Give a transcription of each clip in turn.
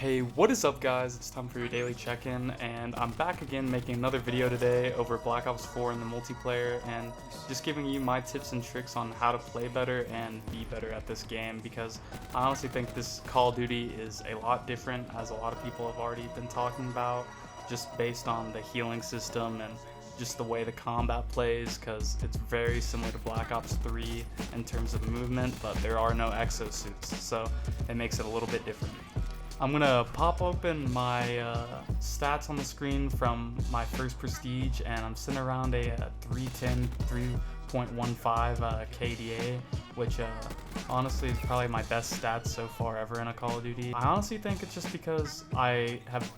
Hey, what is up guys? It's time for your daily check-in, and I'm back again making another video today over Black Ops 4 in the multiplayer, and just giving you my tips and tricks on how to play better and be better at this game, because I honestly think this Call of Duty is a lot different, as a lot of people have already been talking about, just based on the healing system and just the way the combat plays, because it's very similar to Black Ops 3 in terms of movement, but there are no exosuits, so it makes it a little bit different. I'm gonna pop open my stats on the screen from my first prestige, and I'm sitting around a 310, 3.15 KDA, which honestly is probably my best stats so far ever in a Call of Duty. I honestly think it's just because I have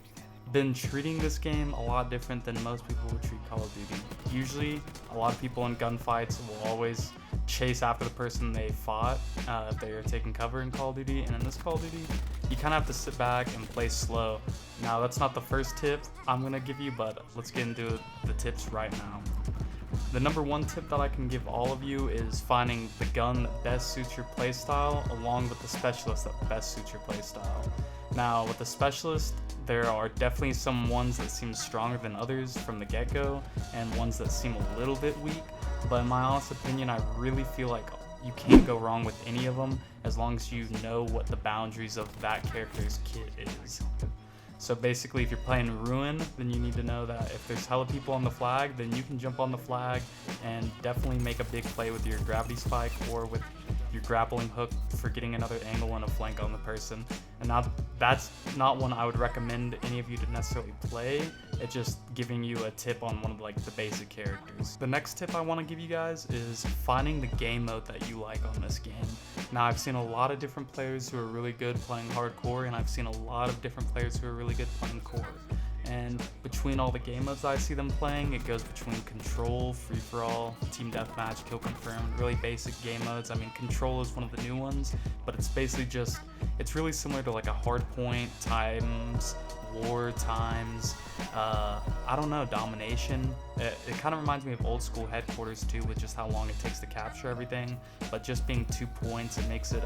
been treating this game a lot different than most people would treat Call of Duty. Usually, a lot of people in gunfights will always chase after the person they fought if they are taking cover in Call of Duty, and in this Call of Duty, you kind of have to sit back and play slow. Now, that's not the first tip I'm gonna give you, but let's get into the tips right now. The number one tip that I can give all of you is finding the gun that best suits your playstyle, along with the specialist that best suits your playstyle. Now, with the specialist, there are definitely some ones that seem stronger than others from the get-go, and ones that seem a little bit weak, but in my honest opinion, I really feel like you can't go wrong with any of them as long as you know what the boundaries of that character's kit is. So basically, if you're playing Ruin, then you need to know that if there's hella people on the flag, then you can jump on the flag and definitely make a big play with your gravity spike or with your grappling hook for getting another angle and a flank on the person. And now that's not one I would recommend any of you to necessarily play. It's just giving you a tip on one of the basic characters. The next tip I want to give you guys is finding the game mode that you like on this game. Now, I've seen a lot of different players who are really good playing hardcore, and I've seen a lot of different players who are really good playing core. And between all the game modes I see them playing, it goes between Control, Free-for-all, Team Deathmatch, Kill Confirmed, really basic game modes. I mean, Control is one of the new ones, but it's basically just, it's really similar to like a Hardpoint, Times, War Times, I don't know, Domination. It kind of reminds me of old school Headquarters too, with just how long it takes to capture everything, but just being 2 points, it makes it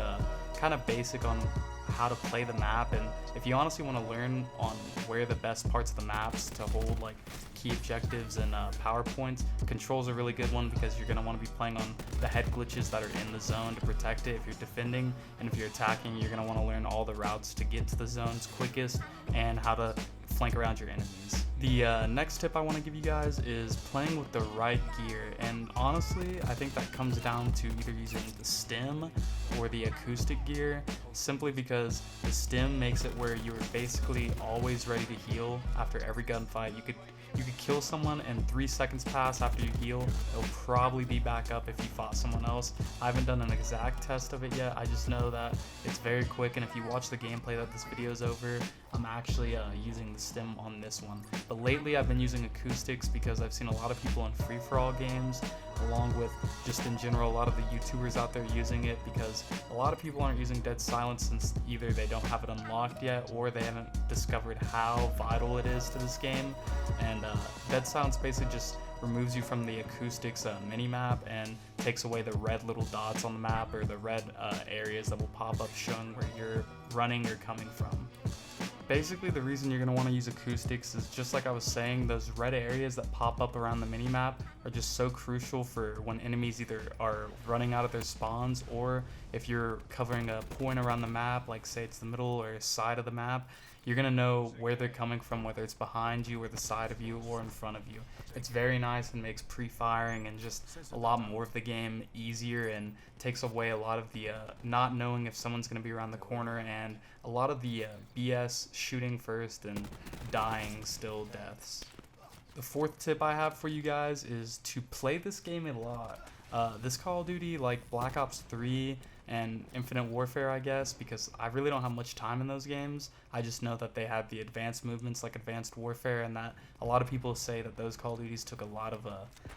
kind of basic on how to play the map. And if you honestly want to learn on where the best parts of the maps to hold like key objectives and power points, Control's a really good one, because you're going to want to be playing on the head glitches that are in the zone to protect it if you're defending, and if you're attacking, you're going to want to learn all the routes to get to the zones quickest and how to flank around your enemies. The next tip I want to give you guys is playing with the right gear, and honestly I think that comes down to either using the stim or the acoustic gear, simply because the stim makes it where you're basically always ready to heal after every gunfight. You could kill someone and 3 seconds pass after you heal, it'll probably be back up if you fought someone else. I haven't done an exact test of it yet, I just know that it's very quick, and if you watch the gameplay that this video is over, I'm actually using the stim on this one. But lately I've been using acoustics because I've seen a lot of people in free-for-all games, along with just in general a lot of the YouTubers out there using it, because a lot of people aren't using Dead Silence since either they don't have it unlocked yet or they haven't discovered how vital it is to this game. And Dead Silence basically just removes you from the acoustics minimap and takes away the red little dots on the map, or the red areas that will pop up showing where you're running or coming from. Basically, the reason you're going to want to use acoustics is, just like I was saying, those red areas that pop up around the minimap are just so crucial for when enemies either are running out of their spawns, or if you're covering a point around the map, like say it's the middle or side of the map, you're going to know where they're coming from, whether it's behind you or the side of you or in front of you. It's very nice and makes pre-firing and just a lot more of the game easier, and takes away a lot of the not knowing if someone's going to be around the corner, and a lot of the BS shooting first and dying still deaths. The fourth tip I have for you guys is to play this game a lot. This Call of Duty, like Black Ops 3 and Infinite Warfare, I guess, because I really don't have much time in those games. I just know that they have the advanced movements like Advanced Warfare, and that a lot of people say that those Call of Duties took a lot of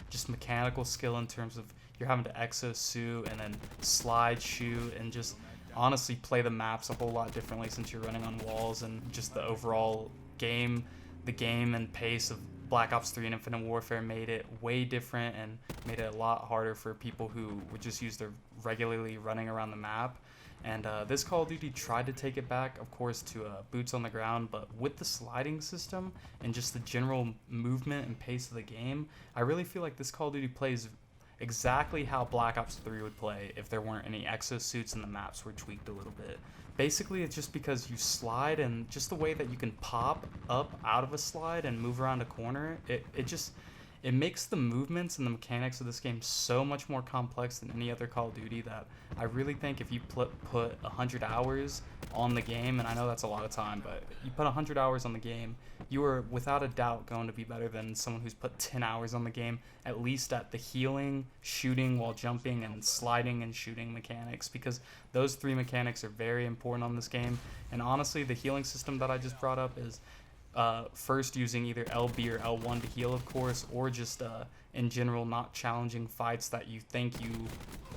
just mechanical skill in terms of you're having to exosuit and then slide shoot and just honestly play the maps a whole lot differently since you're running on walls, and just the overall game, the game and pace of Black Ops 3 and Infinite Warfare made it way different and made it a lot harder for people who would just use their regularly running around the map. And this Call of Duty tried to take it back, of course, to boots on the ground, but with the sliding system and just the general movement and pace of the game, I really feel like this Call of Duty plays exactly how Black Ops 3 would play if there weren't any exosuits and the maps were tweaked a little bit. Basically, it's just because you slide, and just the way that you can pop up out of a slide and move around a corner, it makes the movements and the mechanics of this game so much more complex than any other Call of Duty that I really think if you put 100 hours on the game, and I know that's a lot of time, but you put 100 hours on the game, you are without a doubt going to be better than someone who's put 10 hours on the game, at least at the healing, shooting while jumping, and sliding and shooting mechanics, because those three mechanics are very important on this game. And honestly, the healing system that I just brought up is first using either LB or L1 to heal, of course, or just in general not challenging fights that you think you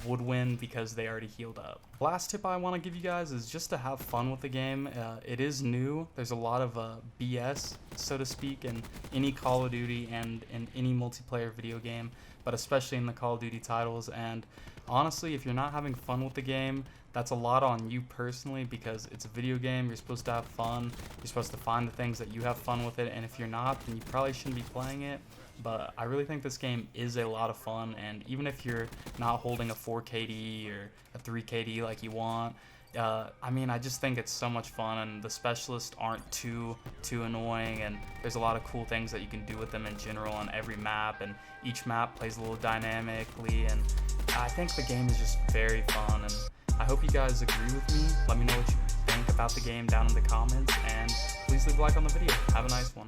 would win because they already healed up. Last tip I want to give you guys is just to have fun with the game. It is new. There's a lot of BS, so to speak, in any Call of Duty and in any multiplayer video game, but especially in the Call of Duty titles. And honestly, if you're not having fun with the game, that's a lot on you personally, because it's a video game. You're supposed to have fun. You're supposed to find the things that you have fun with it, and if you're not, then you probably shouldn't be playing it. But I really think this game is a lot of fun, and even if you're not holding a 4 KD or a 3 KD like you want, I mean, I just think it's so much fun, and the specialists aren't too annoying, and there's a lot of cool things that you can do with them in general on every map, and each map plays a little dynamically, and I think the game is just very fun. And I hope you guys agree with me. Let me know what you think about the game down in the comments, and please leave a like on the video. Have a nice one.